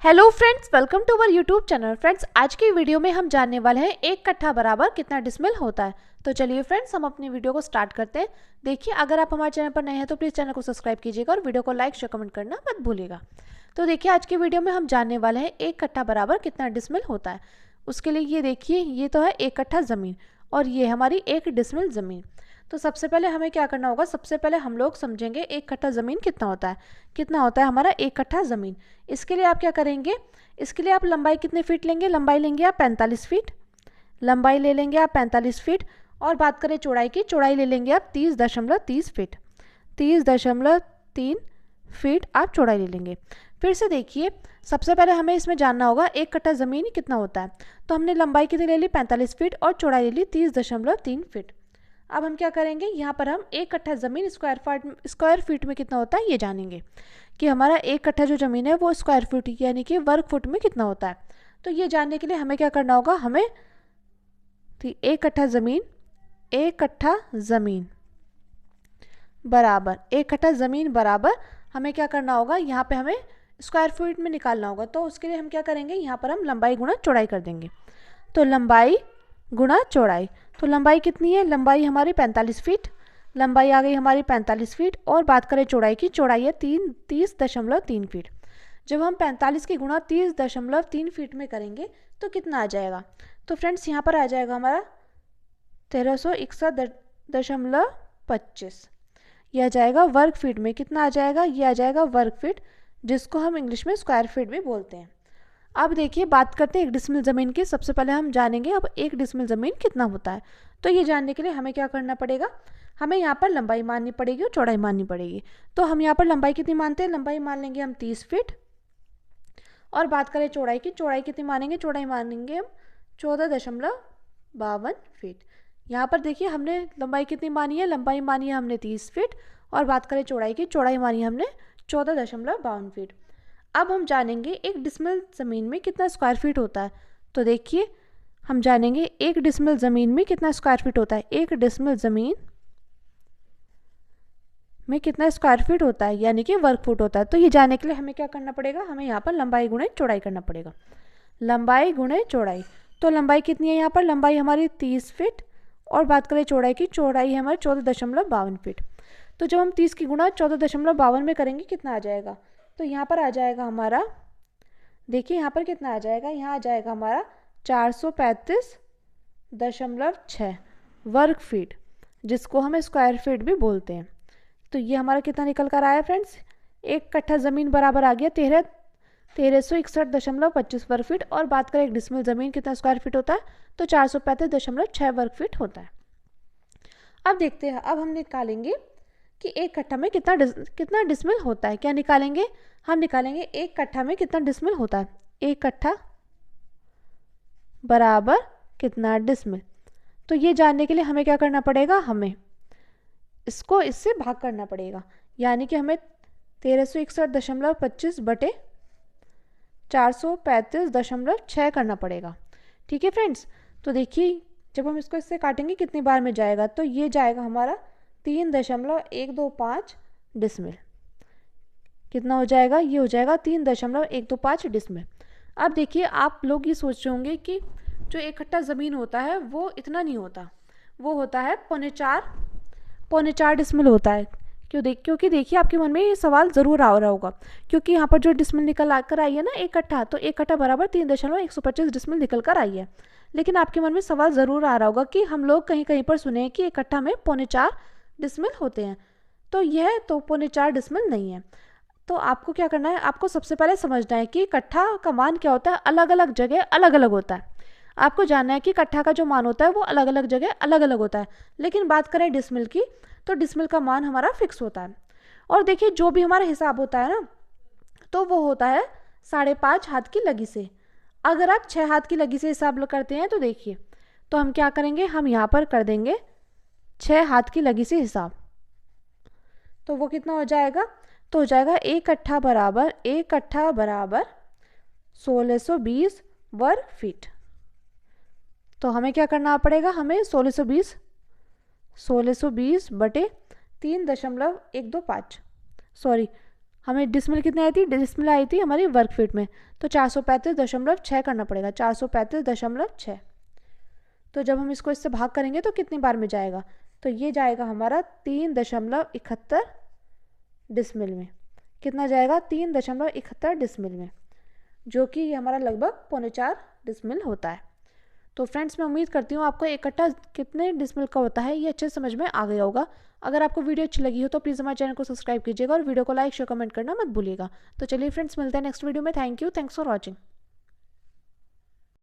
Hello friends, welcome to our YouTube channel. Friends, आज की video में हम जानने वाले हैं एक कट्ठा बराबर कितना डिसमिल होता है। तो चलिए फ्रेंड्स, हम अपनी वीडियो को स्टार्ट करते हैं। देखिए, अगर आप हमारे चैनल पर नए हैं तो प्लीज़ चैनल को सब्सक्राइब कीजिएगा और वीडियो को लाइक शेयर कमेंट करना मत भूलिएगा। तो देखिए, आज की वीडियो में हम जानने वाले हैं एक कट्ठा बराबर कितना डिसमिल होता है। उसके लिए ये देखिए, ये तो है एक कट्ठा ज़मीन और ये हमारी एक डिसमिल ज़मीन। तो सबसे पहले हमें क्या करना होगा, सबसे पहले हम लोग समझेंगे एक कट्ठा ज़मीन कितना होता है। कितना होता है हमारा एक कट्ठा ज़मीन। इसके लिए आप क्या करेंगे, इसके लिए आप लंबाई कितने फीट लेंगे, लंबाई लेंगे आप 45 फीट, लंबाई ले लेंगे आप 45 फीट। और बात करें चौड़ाई की, चौड़ाई ले लेंगे आप 30.30 फीट, 30.3 फीट आप चौड़ाई ले लेंगे। फिर से देखिए, सबसे पहले हमें इसमें जानना होगा एक कट्ठा ज़मीन कितना होता है। तो हमने लंबाई कितनी ले ली 45 फीट और चौड़ाई ले ली 30.3 फीट। अब हम क्या करेंगे, यहाँ पर हम एक कट्ठा ज़मीन स्क्वायर फीट में कितना होता है ये जानेंगे कि हमारा एक कट्ठा जो ज़मीन है वो स्क्वायर फीट यानी कि वर्ग फुट में कितना होता है। तो ये जानने के लिए हमें क्या करना होगा, हमें एक कट्ठा ज़मीन बराबर एक कट्ठा ज़मीन बराबर हमें क्या करना होगा, यहाँ पे हमें स्क्वायर फीट में निकालना होगा। तो उसके लिए हम क्या करेंगे, यहाँ पर हम लंबाई गुणा चौड़ाई कर देंगे। तो लंबाई गुणा चौड़ाई, तो लंबाई कितनी है, लंबाई हमारी 45 फीट, लंबाई आ गई हमारी 45 फीट। और बात करें चौड़ाई की, चौड़ाई है 30.3 फीट। जब हम 45 की गुणा 30.3 फीट में करेंगे तो कितना आ जाएगा, तो फ्रेंड्स यहाँ पर आ जाएगा हमारा 1361.25। यह आ जाएगा वर्ग फीट में। कितना आ जाएगा, ये आ जाएगा वर्ग फीट, जिसको हम इंग्लिश में स्क्वायर फीट भी बोलते हैं। अब देखिए, बात करते हैं एक डिसमिल ज़मीन की। सबसे पहले हम जानेंगे अब एक डिसमिल ज़मीन कितना होता है। तो ये जानने के लिए हमें क्या करना पड़ेगा, हमें यहाँ पर लंबाई माननी पड़ेगी और चौड़ाई माननी पड़ेगी। तो हम यहाँ पर लंबाई कितनी मानते हैं, लंबाई मान लेंगे हम 30 फीट। और बात करें चौड़ाई की, चौड़ाई कितनी मानेंगे, चौड़ाई मानेंगे हम 14.52 फीट। यहाँ पर देखिए, हमने लंबाई कितनी मानी है, लंबाई मानी है हमने 30 फीट। और बात करें चौड़ाई की, चौड़ाई मानी है हमने 14.52 फीट। अब हम जानेंगे एक डिसमिल ज़मीन में कितना स्क्वायर फीट होता है। तो देखिए, हम जानेंगे एक डिसमिल ज़मीन में कितना स्क्वायर फीट होता है। एक डिसमिल ज़मीन में कितना स्क्वायर फीट होता है यानी कि वर्ग फुट होता है। तो ये जानने के लिए हमें क्या करना पड़ेगा, हमें यहाँ पर लंबाई गुणे चौड़ाई करना पड़ेगा। लंबाई गुणे चौड़ाई, तो लंबाई कितनी है, यहाँ पर लंबाई हमारी 30 फीट। और बात करें चौड़ाई की, चौड़ाई है हमारी 14.52 फीट। तो जब हम 30 की गुणा 14.52 में करेंगे कितना आ जाएगा, तो यहाँ पर आ जाएगा हमारा, देखिए यहाँ पर कितना आ जाएगा, यहाँ आ जाएगा हमारा 435.6 वर्ग फीट, जिसको हम स्क्वायर फीट भी बोलते हैं। तो ये हमारा कितना निकल कर आया फ्रेंड्स, एक कट्ठा ज़मीन बराबर आ गया 1361.25 वर्ग फीट। और बात करें एक डिसमिल ज़मीन कितना स्क्वायर फीट होता है, तो 435.6 वर्ग फीट होता है। अब देखते हैं, अब हम निकालेंगे कि एक कट्ठा में कितना डिसमिल होता है। क्या निकालेंगे, हम निकालेंगे एक कट्ठा में कितना डिसमिल होता है। एक कट्ठा बराबर कितना डिसमिल। तो ये जानने के लिए हमें क्या करना पड़ेगा, हमें इसको इससे भाग करना पड़ेगा, यानी कि हमें 1361.25 बटे 435.6 करना पड़ेगा। ठीक है फ्रेंड्स, तो देखिए जब हम इसको इससे काटेंगे कितनी बार में जाएगा, तो ये जाएगा हमारा 3.125 डिसमिल। कितना हो जाएगा, ये हो जाएगा 3.125 डिसमिल। अब देखिए, आप लोग ये सोच रहे होंगे कि जो एक कट्ठा ज़मीन होता है वो इतना नहीं होता, वो होता है 4.25 डिसमिल होता है। क्योंकि देखिए, आपके मन में ये सवाल ज़रूर आ रहा होगा, क्योंकि यहाँ पर जो डिसमिल निकल कर आई है ना एक कट्ठा, तो एक कट्ठा बराबर 3.125 डिसमिल निकल कर आई है। लेकिन आपके मन में सवाल ज़रूर आ रहा होगा कि हम लोग कहीं कहीं पर सुने हैं कि एक कट्ठा में 4.25 डिसमिल होते हैं, तो यह तो 4.25 डिसमिल नहीं है। तो आपको क्या करना है, आपको सबसे पहले समझना है कि कट्ठा का मान क्या होता है, अलग अलग जगह अलग अलग होता है। आपको जानना है कि कट्ठा का जो मान होता है वो अलग अलग जगह अलग अलग होता है। लेकिन बात करें डिसमिल की, तो डिसमिल का मान हमारा फिक्स होता है। और देखिए, जो भी हमारा हिसाब होता है ना, तो वो होता है 5.5 हाथ की लगी से। अगर आप 6 हाथ की लगी से हिसाब करते हैं तो देखिए, तो हम क्या करेंगे, हम यहाँ पर कर देंगे 6 हाथ की लगी से हिसाब। तो वो कितना हो जाएगा, तो हो जाएगा एक कट्ठा बराबर 1620 वर्ग फीट। तो हमें क्या करना पड़ेगा, हमें 1620 बटे 3.125, सॉरी हमें डिसमिल कितनी आई थी, डिसमिल आई थी हमारी वर्ग फीट में, तो 435.6 करना पड़ेगा, 435.6। तो जब हम इसको इससे भाग करेंगे तो कितनी बार में जाएगा, तो ये जाएगा हमारा 3.71 डिसमिल में। कितना जाएगा, 3.71 डिसमिल में, जो कि ये हमारा लगभग 3.25 डिसमिल होता है। तो फ्रेंड्स मैं उम्मीद करती हूँ आपको एक कट्ठा कितने डिसमिल का होता है ये अच्छे से समझ में आ गया होगा। अगर आपको वीडियो अच्छी लगी हो तो प्लीज़ हमारे चैनल को सब्सक्राइब कीजिएगा और वीडियो को लाइक शेयर कमेंट करना मत भूलिएगा। तो चलिए फ्रेंड्स, मिलते हैं नेक्स्ट वीडियो में। Thank you, thanks for watching.